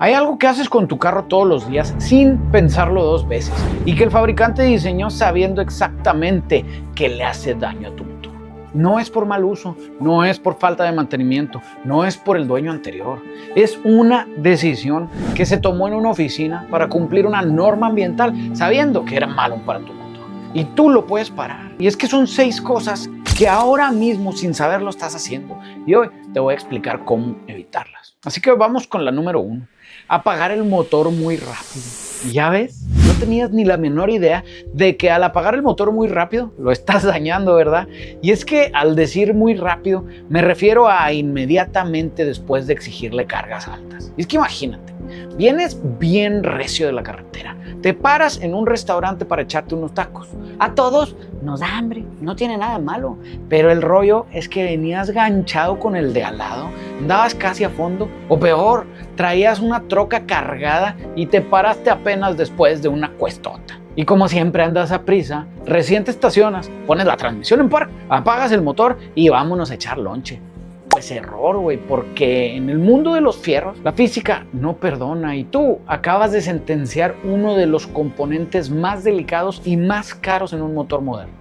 Hay algo que haces con tu carro todos los días sin pensarlo dos veces y que el fabricante diseñó sabiendo exactamente que le hace daño a tu motor. No es por mal uso, no es por falta de mantenimiento, no es por el dueño anterior. Es una decisión que se tomó en una oficina para cumplir una norma ambiental sabiendo que era malo para tu motor. Y tú lo puedes parar. Y es que son 6 cosas que ahora mismo sin saberlo estás haciendo. Y hoy te voy a explicar cómo evitarlas. Así que vamos con la número 1. Apagar el motor muy rápido. ¿Ya ves? No tenías ni la menor idea de que al apagar el motor muy rápido lo estás dañando, ¿verdad? Y es que al decir muy rápido me refiero a inmediatamente después de exigirle cargas altas. Y es que imagínate, vienes bien recio de la carretera, te paras en un restaurante para echarte unos tacos. A todos nos da hambre, no tiene nada malo, pero el rollo es que venías ganchado con el de al lado, andabas casi a fondo, o peor, traías una troca cargada y te paraste apenas después de una cuestota. Y como siempre andas a prisa, recién te estacionas, pones la transmisión en park, apagas el motor y vámonos a echar lonche. Pues error, güey, porque en el mundo de los fierros la física no perdona y tú acabas de sentenciar uno de los componentes más delicados y más caros en un motor moderno,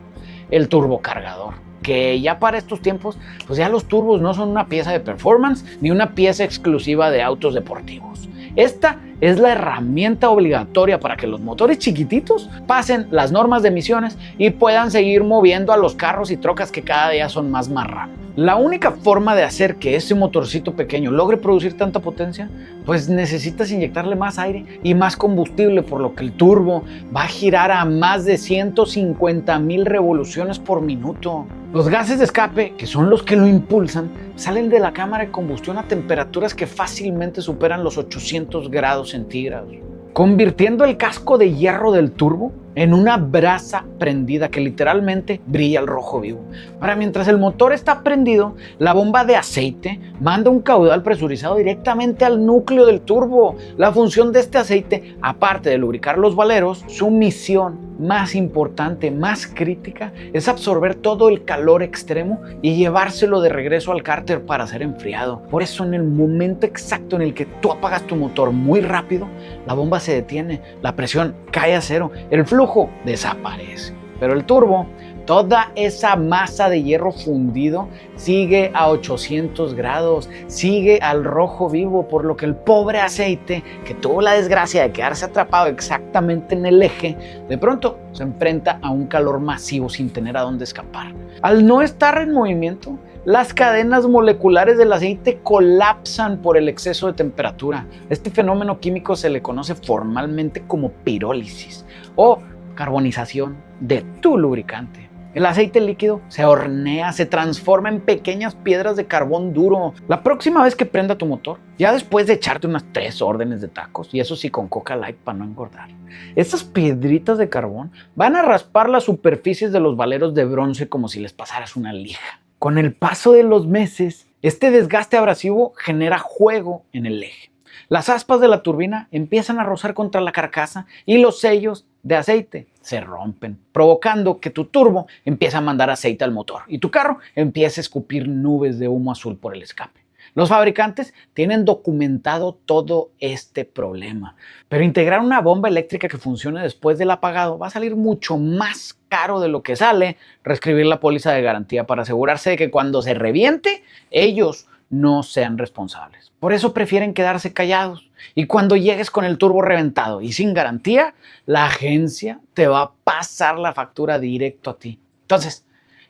el turbocargador. Que ya para estos tiempos, pues ya los turbos no son una pieza de performance ni una pieza exclusiva de autos deportivos. Esta es la herramienta obligatoria para que los motores chiquititos pasen las normas de emisiones y puedan seguir moviendo a los carros y trocas que cada día son más marranos. La única forma de hacer que ese motorcito pequeño logre producir tanta potencia, pues necesitas inyectarle más aire y más combustible, por lo que el turbo va a girar a más de 150,000 revoluciones por minuto. Los gases de escape, que son los que lo impulsan, salen de la cámara de combustión a temperaturas que fácilmente superan los 800 grados centígrados, convirtiendo el casco de hierro del turbo en una brasa prendida que literalmente brilla al rojo vivo. Ahora, mientras el motor está prendido, la bomba de aceite manda un caudal presurizado directamente al núcleo del turbo. La función de este aceite, aparte de lubricar los valeros, su misión más importante, más crítica, es absorber todo el calor extremo y llevárselo de regreso al cárter para ser enfriado. Por eso, en el momento exacto en el que tú apagas tu motor muy rápido, la bomba se detiene, la presión cae a cero, el flujo desaparece. Pero el turbo, toda esa masa de hierro fundido, sigue a 800 grados, sigue al rojo vivo, por lo que el pobre aceite, que tuvo la desgracia de quedarse atrapado exactamente en el eje, de pronto se enfrenta a un calor masivo sin tener a dónde escapar. Al no estar en movimiento, las cadenas moleculares del aceite colapsan por el exceso de temperatura. Este fenómeno químico se le conoce formalmente como pirólisis o carbonización de tu lubricante. El aceite líquido se hornea, se transforma en pequeñas piedras de carbón duro. La próxima vez que prenda tu motor, ya después de echarte unas 3 órdenes de tacos, y eso sí con Coca Light para no engordar, estas piedritas de carbón van a raspar las superficies de los valeros de bronce como si les pasaras una lija. Con el paso de los meses, este desgaste abrasivo genera juego en el eje. Las aspas de la turbina empiezan a rozar contra la carcasa y los sellos de aceite se rompen, provocando que tu turbo empiece a mandar aceite al motor y tu carro empiece a escupir nubes de humo azul por el escape. Los fabricantes tienen documentado todo este problema, pero integrar una bomba eléctrica que funcione después del apagado va a salir mucho más caro de lo que sale reescribir la póliza de garantía para asegurarse de que cuando se reviente, ellos no sean responsables. Por eso prefieren quedarse callados. Y cuando llegues con el turbo reventado y sin garantía, la agencia te va a pasar la factura directo a ti. Entonces,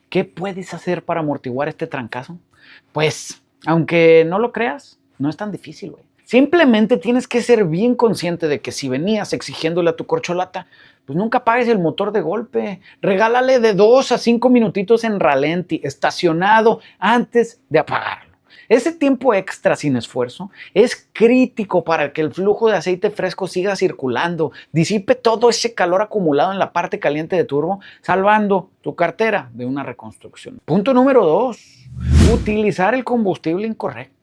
¿qué puedes hacer para amortiguar este trancazo? Pues, aunque no lo creas, no es tan difícil, güey. Simplemente tienes que ser bien consciente de que si venías exigiéndole a tu corcholata, pues nunca apagues el motor de golpe. Regálale de 2 a 5 minutitos en ralenti, estacionado, antes de apagarlo. Ese tiempo extra sin esfuerzo es crítico para que el flujo de aceite fresco siga circulando, disipe todo ese calor acumulado en la parte caliente de turbo, salvando tu cartera de una reconstrucción. Punto número 2, utilizar el combustible incorrecto.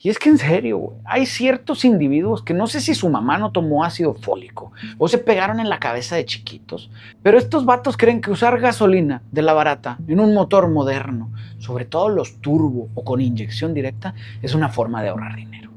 Y es que en serio, güey, hay ciertos individuos que no sé si su mamá no tomó ácido fólico o se pegaron en la cabeza de chiquitos, pero estos vatos creen que usar gasolina de la barata en un motor moderno, sobre todo los turbo o con inyección directa, es una forma de ahorrar dinero.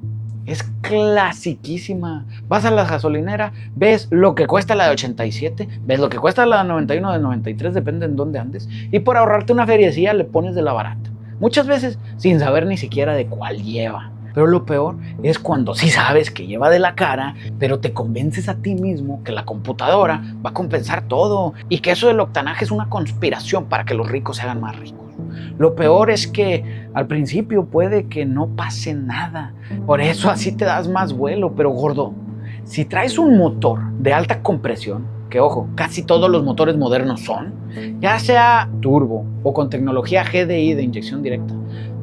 Es clasiquísima. Vas a la gasolinera, ves lo que cuesta la de 87, ves lo que cuesta la de 91, de 93, depende en dónde andes, y por ahorrarte una feriecilla le pones de la barata. Muchas veces sin saber ni siquiera de cuál lleva. Pero lo peor es cuando sí sabes que lleva de la cara, pero te convences a ti mismo que la computadora va a compensar todo y que eso del octanaje es una conspiración para que los ricos se hagan más ricos. Lo peor es que al principio puede que no pase nada, por eso así te das más vuelo, pero gordo, si traes un motor de alta compresión, que ojo, casi todos los motores modernos son, ya sea turbo o con tecnología GDI de inyección directa,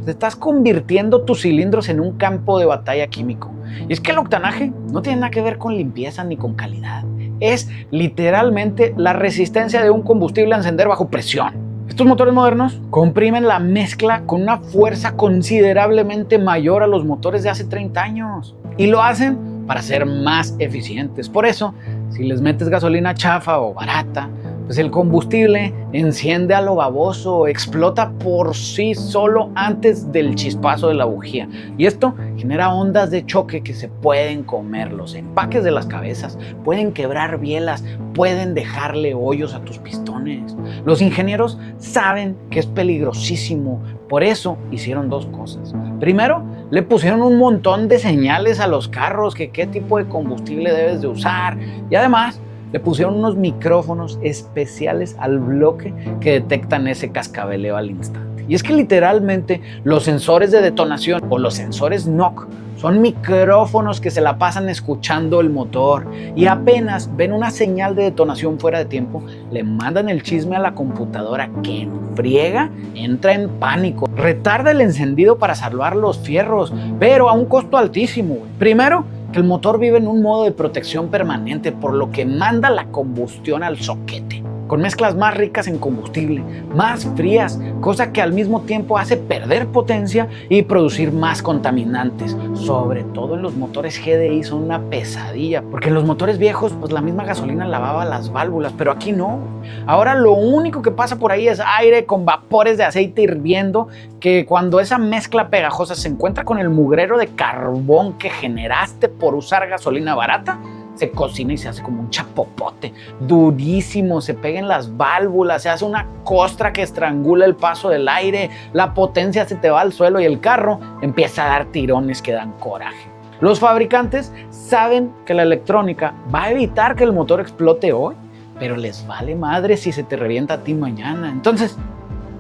te estás convirtiendo tus cilindros en un campo de batalla químico. Y es que el octanaje no tiene nada que ver con limpieza ni con calidad. Es literalmente la resistencia de un combustible a encender bajo presión. Estos motores modernos comprimen la mezcla con una fuerza considerablemente mayor a los motores de hace 30 años. Y lo hacen para ser más eficientes. Por eso, si les metes gasolina chafa o barata, pues el combustible enciende a lo baboso, explota por sí solo antes del chispazo de la bujía. Y esto genera ondas de choque que se pueden comer los empaques de las cabezas, pueden quebrar bielas, pueden dejarle hoyos a tus pistones. Los ingenieros saben que es peligrosísimo, por eso hicieron dos cosas. Primero, le pusieron un montón de señales a los carros que qué tipo de combustible debes de usar, y además le pusieron unos micrófonos especiales al bloque que detectan ese cascabeleo al instante. Y es que literalmente los sensores de detonación o los sensores NOC son micrófonos que se la pasan escuchando el motor y apenas ven una señal de detonación fuera de tiempo, le mandan el chisme a la computadora que en friega entra en pánico. Retarda el encendido para salvar los fierros, pero a un costo altísimo. Primero, que el motor vive en un modo de protección permanente, por lo que manda la combustión al soquete, con mezclas más ricas en combustible, más frías, cosa que al mismo tiempo hace perder potencia y producir más contaminantes. Sobre todo en los motores GDI son una pesadilla, porque en los motores viejos pues la misma gasolina lavaba las válvulas, pero aquí no. Ahora lo único que pasa por ahí es aire con vapores de aceite hirviendo, que cuando esa mezcla pegajosa se encuentra con el mugrero de carbón que generaste por usar gasolina barata, se cocina y se hace como un chapopote, durísimo, se pega en las válvulas, se hace una costra que estrangula el paso del aire, la potencia se te va al suelo y el carro empieza a dar tirones que dan coraje. Los fabricantes saben que la electrónica va a evitar que el motor explote hoy, pero les vale madre si se te revienta a ti mañana. Entonces,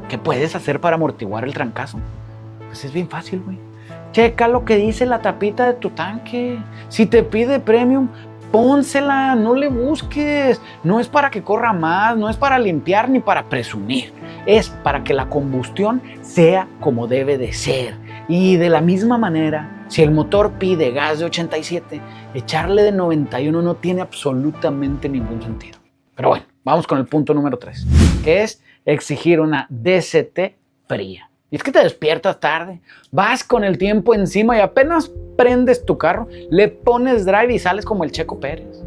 ¿qué puedes hacer para amortiguar el trancazo? Pues es bien fácil, güey. Checa lo que dice la tapita de tu tanque. Si te pide premium, pónsela, no le busques. No es para que corra más, no es para limpiar ni para presumir. Es para que la combustión sea como debe de ser. Y de la misma manera, si el motor pide gas de 87, echarle de 91 no tiene absolutamente ningún sentido. Pero bueno, vamos con el punto número 3, que es exigir una DCT fría. Y es que te despiertas tarde, vas con el tiempo encima y apenas prendes tu carro, le pones drive y sales como el Checo Pérez.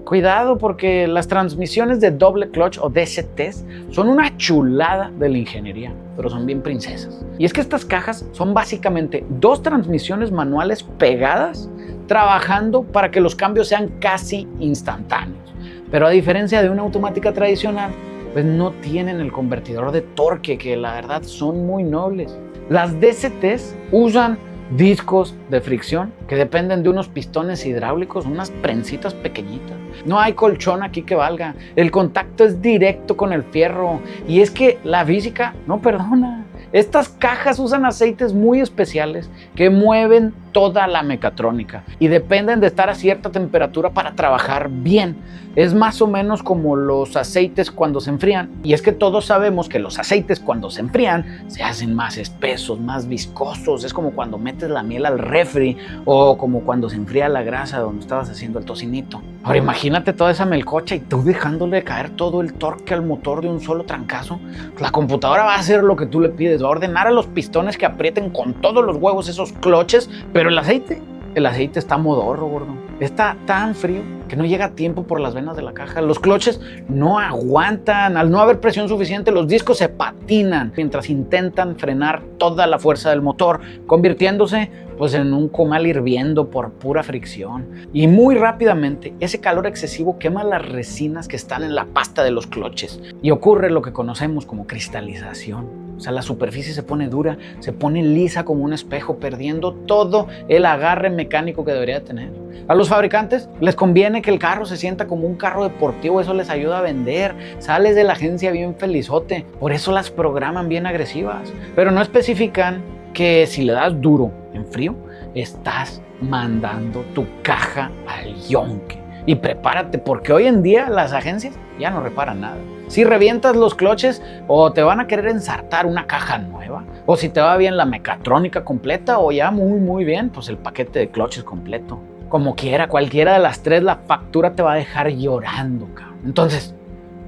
Cuidado, porque las transmisiones de doble clutch o DCTs son una chulada de la ingeniería, pero son bien princesas. Y es que estas cajas son básicamente dos transmisiones manuales pegadas, trabajando para que los cambios sean casi instantáneos. Pero a diferencia de una automática tradicional, pues no tienen el convertidor de torque, que la verdad son muy nobles. Las DCTs usan discos de fricción que dependen de unos pistones hidráulicos, unas prensitas pequeñitas. No hay colchón aquí que valga. El contacto es directo con el fierro. Y es que la física no perdona. Estas cajas usan aceites muy especiales que mueven toda la mecatrónica y dependen de estar a cierta temperatura para trabajar bien. Es más o menos como los aceites cuando se enfrían. Y es que todos sabemos que los aceites cuando se enfrían se hacen más espesos, más viscosos. Es como cuando metes la miel al refri o como cuando se enfría la grasa donde estabas haciendo el tocinito. Ahora imagínate toda esa melcocha y tú dejándole caer todo el torque al motor de un solo trancazo. La computadora va a hacer lo que tú le pides, va a ordenar a los pistones que aprieten con todos los huevos esos cloches, pero el aceite el aceite está modorro, gordo. Está tan frío que no llega a tiempo por las venas de la caja. Los cloches no aguantan. Al no haber presión suficiente, los discos se patinan mientras intentan frenar toda la fuerza del motor, convirtiéndose pues en un comal hirviendo por pura fricción. Y muy rápidamente ese calor excesivo quema las resinas que están en la pasta de los cloches y ocurre lo que conocemos como cristalización. O sea, la superficie se pone dura, se pone lisa como un espejo, perdiendo todo el agarre mecánico que debería tener. A los fabricantes les conviene que el carro se sienta como un carro deportivo, eso les ayuda a vender. Sales de la agencia bien felizote, por eso las programan bien agresivas. Pero no especifican que si le das duro en frío, estás mandando tu caja al yonque. Y prepárate, porque hoy en día las agencias ya no reparan nada. Si revientas los cloches, o te van a querer ensartar una caja nueva, o si te va bien la mecatrónica completa, o ya muy bien, pues el paquete de cloches completo. Como quiera, cualquiera de las tres, la factura te va a dejar llorando, cabrón. Entonces,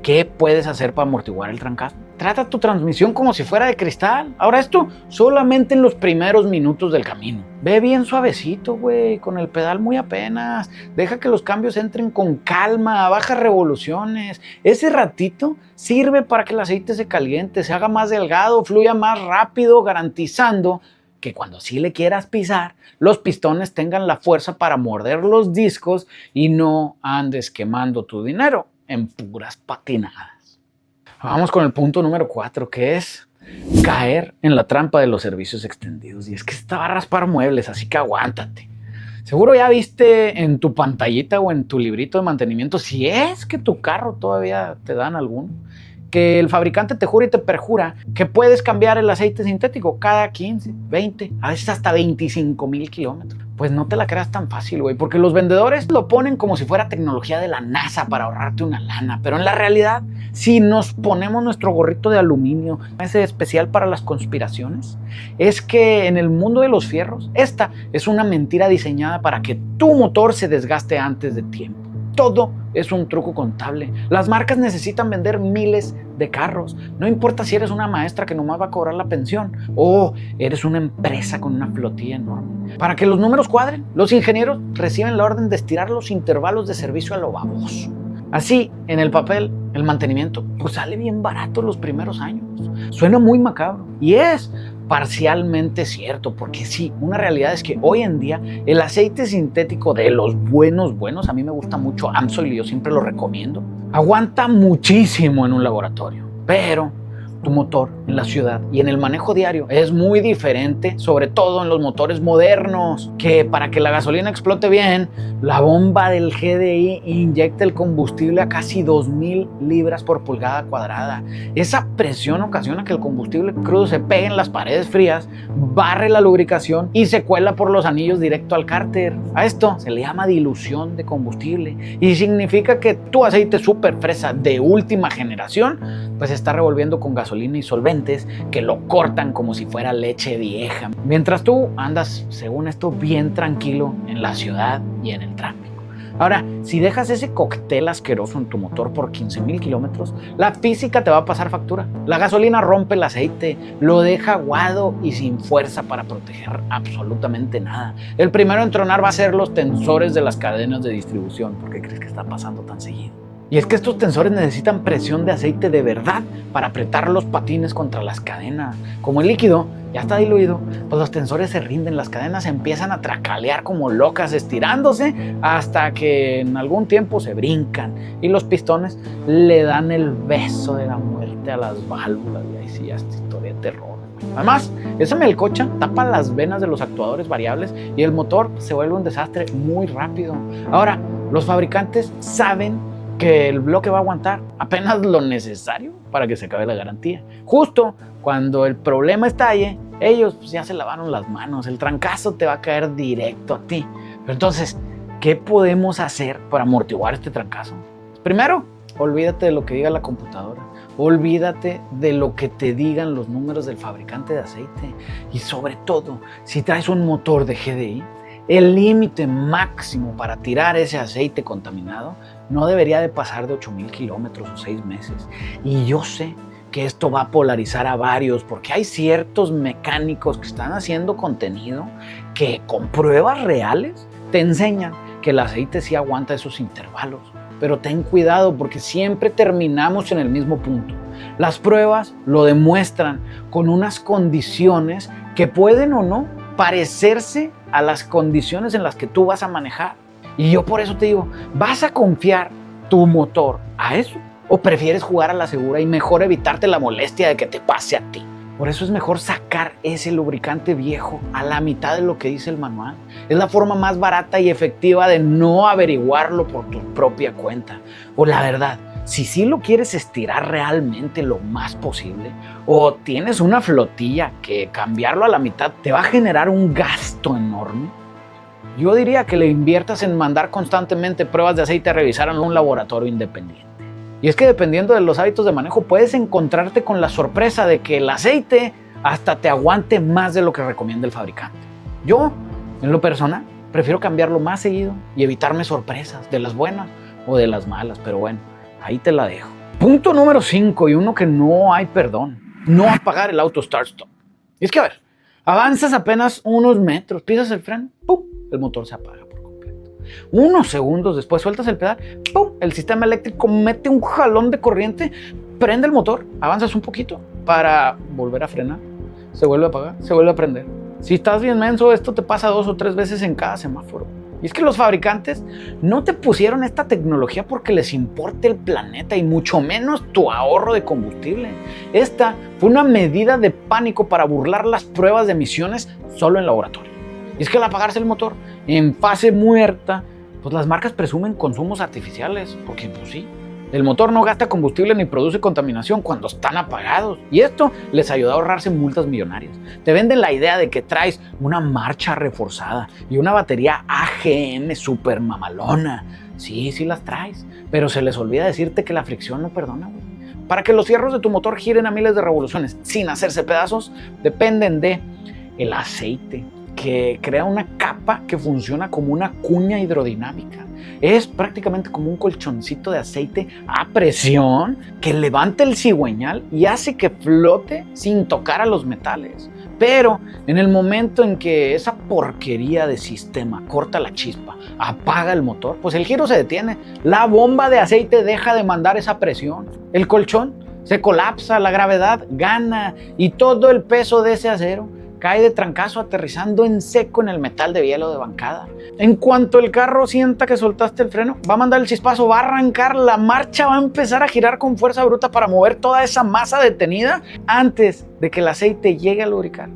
¿qué puedes hacer para amortiguar el trancazo? Trata tu transmisión como si fuera de cristal. Ahora esto solamente en los primeros minutos del camino. Ve bien suavecito, güey, con el pedal muy apenas. Deja que los cambios entren con calma, baja revoluciones. Ese ratito sirve para que el aceite se caliente, se haga más delgado, fluya más rápido, garantizando que cuando sí le quieras pisar, los pistones tengan la fuerza para morder los discos y no andes quemando tu dinero en puras patinadas. Vamos con el punto número 4, que es caer en la trampa de los servicios extendidos. Y es que esta va a raspar muebles, así que aguántate. Seguro ya viste en tu pantallita o en tu librito de mantenimiento, si es que tu carro todavía te dan alguno, que el fabricante te jura y te perjura que puedes cambiar el aceite sintético cada 15, 20, a veces hasta 25,000 kilómetros. Pues no te la creas tan fácil, güey, porque los vendedores lo ponen como si fuera tecnología de la NASA para ahorrarte una lana, pero en la realidad, si nos ponemos nuestro gorrito de aluminio, ese especial para las conspiraciones, es que en el mundo de los fierros, esta es una mentira diseñada para que tu motor se desgaste antes de tiempo. Todo es un truco contable. Las marcas necesitan vender miles de carros. No importa si eres una maestra que nomás va a cobrar la pensión o eres una empresa con una flotilla enorme. Para que los números cuadren, los ingenieros reciben la orden de estirar los intervalos de servicio a lo baboso. Así, en el papel, el mantenimiento pues sale bien barato los primeros años. Suena muy macabro y es parcialmente cierto, porque sí, una realidad es que hoy en día el aceite sintético de los buenos, a mí me gusta mucho Amsoil y yo siempre lo recomiendo, aguanta muchísimo en un laboratorio, pero tu motor en la ciudad y en el manejo diario es muy diferente, sobre todo en los motores modernos, que para que la gasolina explote bien, la bomba del GDI inyecta el combustible a casi 2,000 libras por pulgada cuadrada. Esa presión ocasiona que el combustible crudo se pegue en las paredes frías, barre la lubricación y se cuela por los anillos directo al cárter. A esto se le llama dilución de combustible y significa que tu aceite super fresa de última generación pues se está revolviendo con gasolina y solventes que lo cortan como si fuera leche vieja. Mientras tú andas, según esto, bien tranquilo en la ciudad y en el tráfico. Ahora, si dejas ese cóctel asqueroso en tu motor por 15,000 kilómetros, la física te va a pasar factura. La gasolina rompe el aceite, lo deja aguado y sin fuerza para proteger absolutamente nada. El primero en tronar va a ser los tensores de las cadenas de distribución. ¿Por qué crees que está pasando tan seguido? Y es que estos tensores necesitan presión de aceite de verdad para apretar los patines contra las cadenas. Como el líquido ya está diluido, pues los tensores se rinden, las cadenas empiezan a tracalear como locas, estirándose hasta que en algún tiempo se brincan y los pistones le dan el beso de la muerte a las válvulas. Y ahí sí, ya esta historia de terror. Además, esa melcocha tapa las venas de los actuadores variables y el motor se vuelve un desastre muy rápido. Ahora, los fabricantes saben que el bloque va a aguantar apenas lo necesario para que se acabe la garantía. Justo cuando el problema estalle, ellos pues, ya se lavaron las manos, el trancazo te va a caer directo a ti. Pero entonces, ¿qué podemos hacer para amortiguar este trancazo? Primero, olvídate de lo que diga la computadora, olvídate de lo que te digan los números del fabricante de aceite y sobre todo, si traes un motor de GDI, el límite máximo para tirar ese aceite contaminado no debería de pasar de 8,000 kilómetros o 6 meses. Y yo sé que esto va a polarizar a varios, porque hay ciertos mecánicos que están haciendo contenido que con pruebas reales te enseñan que el aceite sí aguanta esos intervalos. Pero ten cuidado porque siempre terminamos en el mismo punto. Las pruebas lo demuestran con unas condiciones que pueden o no parecerse a las condiciones en las que tú vas a manejar. Y yo por eso te digo, ¿vas a confiar tu motor a eso? ¿O prefieres jugar a la segura y mejor evitarte la molestia de que te pase a ti? Por eso es mejor sacar ese lubricante viejo a la mitad de lo que dice el manual. Es la forma más barata y efectiva de no averiguarlo por tu propia cuenta. O la verdad, si sí lo quieres estirar realmente lo más posible, o tienes una flotilla que cambiarlo a la mitad te va a generar un gasto enorme, yo diría que le inviertas en mandar constantemente pruebas de aceite a revisar en un laboratorio independiente. Y es que dependiendo de los hábitos de manejo puedes encontrarte con la sorpresa de que el aceite hasta te aguante más de lo que recomienda el fabricante. Yo, en lo personal, prefiero cambiarlo más seguido y evitarme sorpresas de las buenas o de las malas, pero bueno, ahí te la dejo. Punto número 5 y uno que no hay perdón: no apagar el auto start stop. Y es que a ver, avanzas apenas unos metros, pisas el freno, ¡pum!, el motor se apaga por completo. Unos segundos después sueltas el pedal, ¡pum!, el sistema eléctrico mete un jalón de corriente, prende el motor, avanzas un poquito para volver a frenar, se vuelve a apagar, se vuelve a prender. Si estás bien menso, esto te pasa 2 o 3 veces en cada semáforo. Y es que los fabricantes no te pusieron esta tecnología porque les importe el planeta y mucho menos tu ahorro de combustible. Esta fue una medida de pánico para burlar las pruebas de emisiones solo en laboratorio. Y es que al apagarse el motor en fase muerta, pues las marcas presumen consumos artificiales, porque pues sí, el motor no gasta combustible ni produce contaminación cuando están apagados. Y esto les ayuda a ahorrarse multas millonarias. Te venden la idea de que traes una marcha reforzada y una batería AGM super mamalona. Sí, sí las traes, pero se les olvida decirte que la fricción no perdona, güey. Para que los fierros de tu motor giren a miles de revoluciones sin hacerse pedazos, dependen de el aceite, que crea una capa que funciona como una cuña hidrodinámica. Es prácticamente como un colchoncito de aceite a presión que levanta el cigüeñal y hace que flote sin tocar a los metales. Pero en el momento en que esa porquería de sistema corta la chispa, apaga el motor, pues el giro se detiene. La bomba de aceite deja de mandar esa presión. El colchón se colapsa, la gravedad gana y todo el peso de ese acero cae de trancazo aterrizando en seco en el metal de hielo de bancada. En cuanto el carro sienta que soltaste el freno, va a mandar el chispazo, va a arrancar, la marcha va a empezar a girar con fuerza bruta para mover toda esa masa detenida antes de que el aceite llegue a lubricar.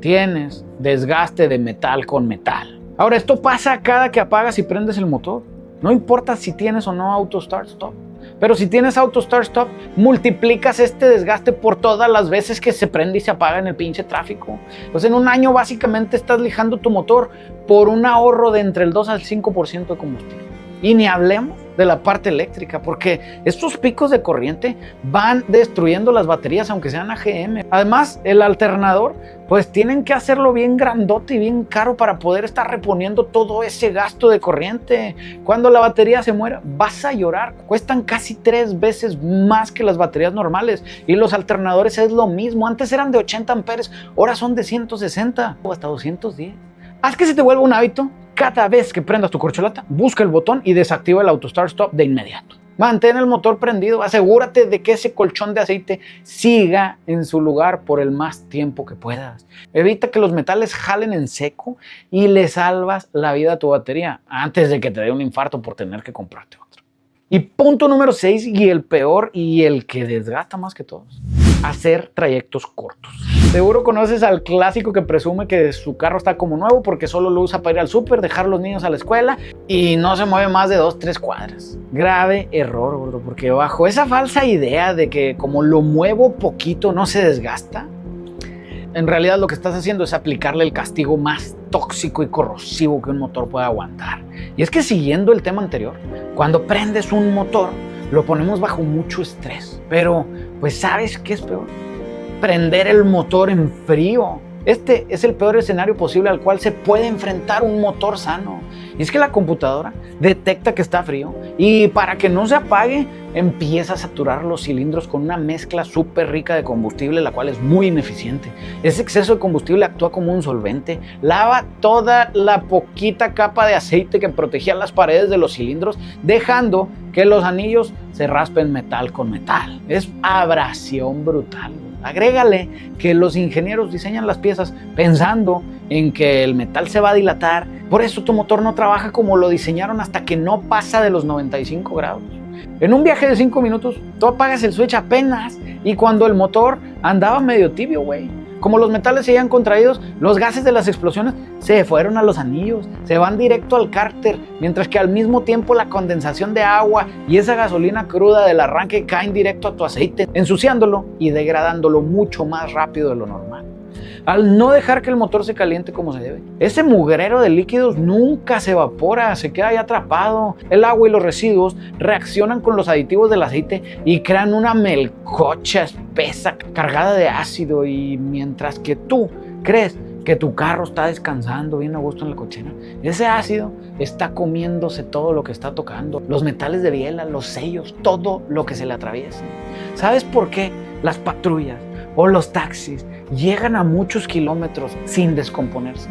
Tienes desgaste de metal con metal. Ahora, esto pasa cada que apagas y prendes el motor. No importa si tienes o no auto start stop. Pero si tienes auto start stop, multiplicas este desgaste por todas las veces que se prende y se apaga en el pinche tráfico. Pues en un año básicamente estás lijando tu motor por un ahorro de entre el 2 al 5% de combustible. Y ni hablemos de la parte eléctrica, porque estos picos de corriente van destruyendo las baterías aunque sean AGM. Además, el alternador, pues tienen que hacerlo bien grandote y bien caro para poder estar reponiendo todo ese gasto de corriente. Cuando la batería se muera, vas a llorar. Cuestan casi 3 veces más que las baterías normales. Y los alternadores es lo mismo. Antes eran de 80 amperes, ahora son de 160 o hasta 210. Haz que se te vuelva un hábito. Cada vez que prendas tu corcholata, busca el botón y desactiva el auto start stop de inmediato. Mantén el motor prendido, asegúrate de que ese colchón de aceite siga en su lugar por el más tiempo que puedas. Evita que los metales jalen en seco y le salvas la vida a tu batería antes de que te dé un infarto por tener que comprarte otro. Y punto número 6, y el peor y el que desgasta más que todos: hacer trayectos cortos. Seguro conoces al clásico que presume que su carro está como nuevo porque solo lo usa para ir al súper, dejar a los niños a la escuela y no se mueve más de 2-3 cuadras. Grave error, gordo, porque bajo esa falsa idea de que como lo muevo poquito no se desgasta, en realidad lo que estás haciendo es aplicarle el castigo más tóxico y corrosivo que un motor pueda aguantar. Y es que, siguiendo el tema anterior, cuando prendes un motor lo ponemos bajo mucho estrés. Pero, pues, ¿sabes qué es peor? Prender el motor en frío. Este es el peor escenario posible al cual se puede enfrentar un motor sano. Y es que la computadora detecta que está frío y para que no se apague empieza a saturar los cilindros con una mezcla súper rica de combustible, la cual es muy ineficiente. Ese exceso de combustible actúa como un solvente, lava toda la poquita capa de aceite que protegía las paredes de los cilindros, dejando que los anillos se raspen metal con metal. Es abrasión brutal. Agrégale que los ingenieros diseñan las piezas pensando en que el metal se va a dilatar. Por eso tu motor no trabaja como lo diseñaron hasta que no pasa de los 95 grados. En un viaje de 5 minutos, tú apagas el switch apenas y cuando el motor andaba medio tibio, güey. Como los metales se habían contraídos, los gases de las explosiones se fueron a los anillos, se van directo al cárter, mientras que al mismo tiempo la condensación de agua y esa gasolina cruda del arranque caen directo a tu aceite, ensuciándolo y degradándolo mucho más rápido de lo normal. Al no dejar que el motor se caliente como se debe, ese mugrero de líquidos nunca se evapora, se queda ahí atrapado. El agua y los residuos reaccionan con los aditivos del aceite y crean una melcocha espesa cargada de ácido, y mientras que tú crees que tu carro está descansando bien a gusto en la cochera, ese ácido está comiéndose todo lo que está tocando, los metales de biela, los sellos, todo lo que se le atraviesa. ¿Sabes por qué las patrullas o los taxis llegan a muchos kilómetros sin descomponerse?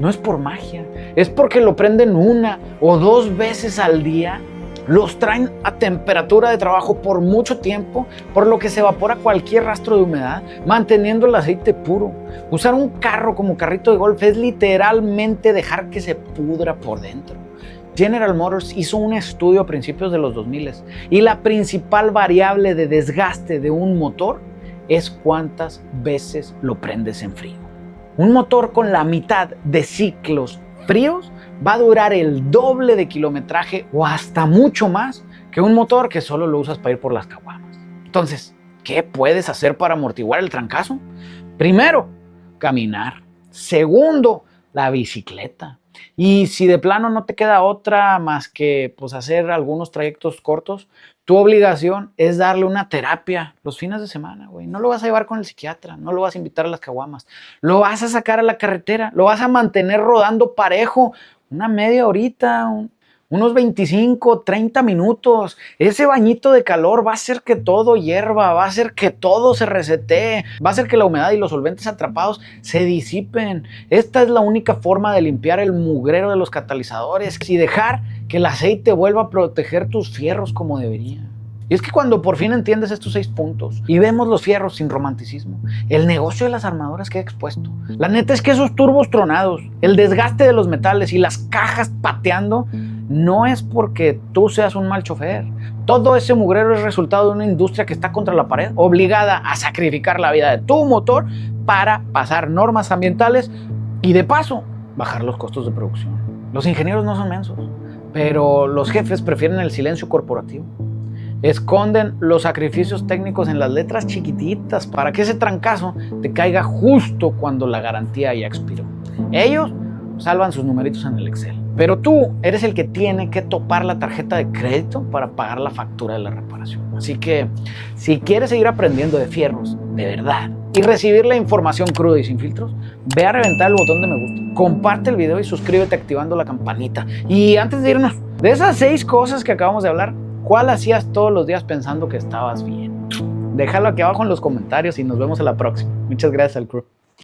No es por magia, es porque lo prenden 1 o 2 veces al día, los traen a temperatura de trabajo por mucho tiempo, por lo que se evapora cualquier rastro de humedad, manteniendo el aceite puro. Usar un carro como carrito de golf es literalmente dejar que se pudra por dentro. General Motors hizo un estudio a principios de los 2000 y la principal variable de desgaste de un motor es cuántas veces lo prendes en frío. Un motor con la mitad de ciclos fríos va a durar el doble de kilometraje o hasta mucho más que un motor que solo lo usas para ir por las caguamas. Entonces, ¿qué puedes hacer para amortiguar el trancazo? Primero, caminar. Segundo, la bicicleta. Y si de plano no te queda otra más que hacer algunos trayectos cortos, tu obligación es darle una terapia los fines de semana, güey. No lo vas a llevar con el psiquiatra, no lo vas a invitar a las caguamas, lo vas a sacar a la carretera, lo vas a mantener rodando parejo una media horita, unos 25, 30 minutos. Ese bañito de calor va a hacer que todo hierva, va a hacer que todo se resetee, va a hacer que la humedad y los solventes atrapados se disipen. Esta es la única forma de limpiar el mugrero de los catalizadores y dejar que el aceite vuelva a proteger tus fierros como debería. Y es que cuando por fin entiendes estos 6 puntos y vemos los fierros sin romanticismo, el negocio de las armadoras queda expuesto. La neta es que esos turbos tronados, el desgaste de los metales y las cajas pateando, no es porque tú seas un mal chofer. Todo ese mugrero es resultado de una industria que está contra la pared, obligada a sacrificar la vida de tu motor para pasar normas ambientales y de paso bajar los costos de producción. Los ingenieros no son mensos, pero los jefes prefieren el silencio corporativo. Esconden los sacrificios técnicos en las letras chiquititas para que ese trancazo te caiga justo cuando la garantía ya expiró. Ellos salvan sus numeritos en el Excel, pero tú eres el que tiene que topar la tarjeta de crédito para pagar la factura de la reparación. Así que si quieres seguir aprendiendo de fierros de verdad y recibir la información cruda y sin filtros, ve a reventar el botón de me gusta, comparte el video y suscríbete activando la campanita. Y antes de irnos, de esas 6 cosas que acabamos de hablar, ¿cuál hacías todos los días pensando que estabas bien? Déjalo aquí abajo en los comentarios y nos vemos en la próxima. Muchas gracias al crew.